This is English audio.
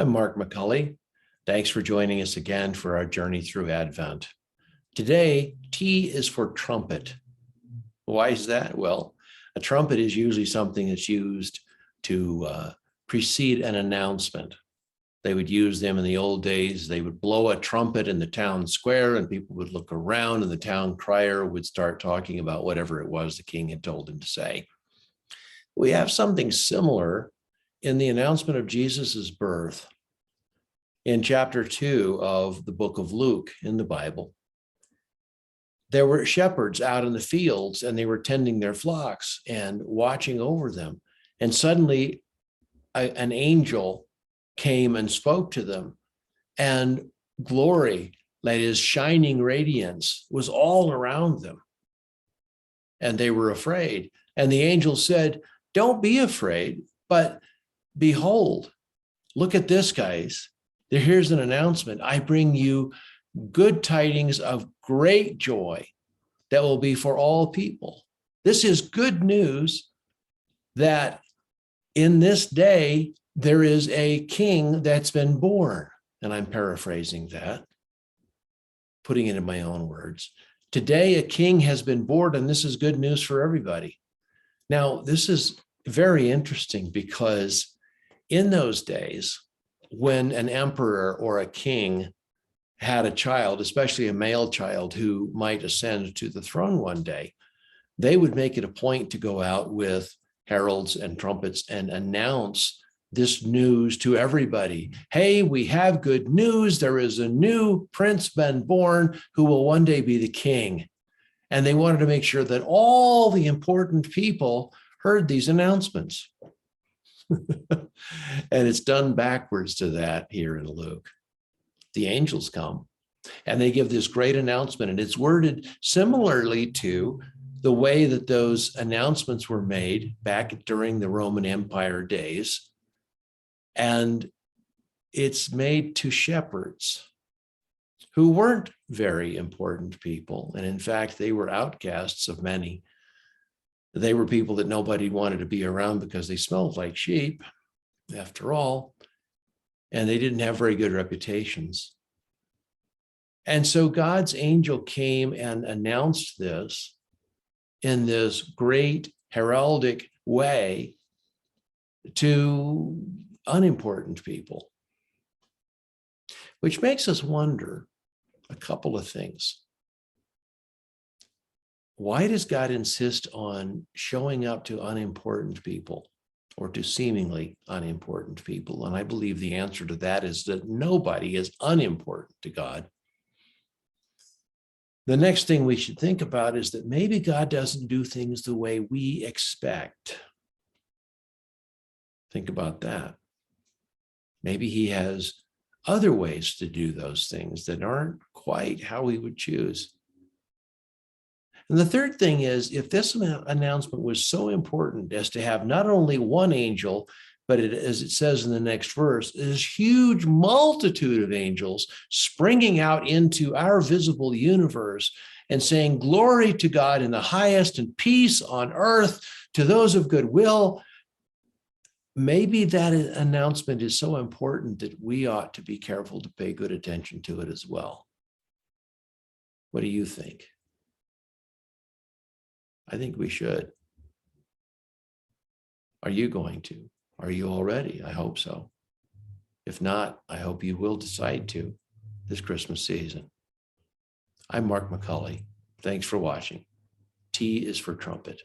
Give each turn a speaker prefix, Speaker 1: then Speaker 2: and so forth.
Speaker 1: I'm Mark McCulley. Thanks for joining us again for our journey through Advent. Today, T is for trumpet. Why is that? Well, a trumpet is usually something that's used to precede an announcement. They would use them in the old days. They would blow a trumpet in the town square and people would look around and the town crier would start talking about whatever it was the king had told him to say. We have something similar in the announcement of Jesus's birth. In chapter 2 of the book of Luke in the Bible, there were shepherds out in the fields and they were tending their flocks and watching over them. And suddenly an angel came and spoke to them, and glory, that is shining radiance, was all around them. And they were afraid. And the angel said, "Don't be afraid, but behold, look at this, guys. Here's an announcement. I bring you good tidings of great joy that will be for all people." This is good news that in this day, there is a king that's been born. And I'm paraphrasing that, putting it in my own words. Today, a king has been born, and this is good news for everybody. Now, this is very interesting because in those days, when an emperor or a king had a child, especially a male child who might ascend to the throne one day, they would make it a point to go out with heralds and trumpets and announce this news to everybody. Hey, we have good news. There is a new prince been born who will one day be the king. And they wanted to make sure that all the important people heard these announcements. And it's done backwards to that here in Luke. The angels come and they give this great announcement, and it's worded similarly to the way that those announcements were made back during the Roman Empire days. And it's made to shepherds who weren't very important people. And in fact, they were outcasts of many. They were people that nobody wanted to be around because they smelled like sheep, after all, and they didn't have very good reputations. And so God's angel came and announced this in this great heraldic way to unimportant people, which makes us wonder a couple of things. Why does God insist on showing up to unimportant people or to seemingly unimportant people? And I believe the answer to that is that nobody is unimportant to God. The next thing we should think about is that maybe God doesn't do things the way we expect. Think about that. Maybe he has other ways to do those things that aren't quite how we would choose. And the third thing is, if this announcement was so important as to have not only one angel, but as it says in the next verse, this huge multitude of angels springing out into our visible universe and saying, "Glory to God in the highest and peace on earth to those of good will," maybe that announcement is so important that we ought to be careful to pay good attention to it as well. What do you think? I think we should. Are you going to? Are you already? I hope so. If not, I hope you will decide to this Christmas season. I'm Mark McCulley. Thanks for watching. T is for trumpet.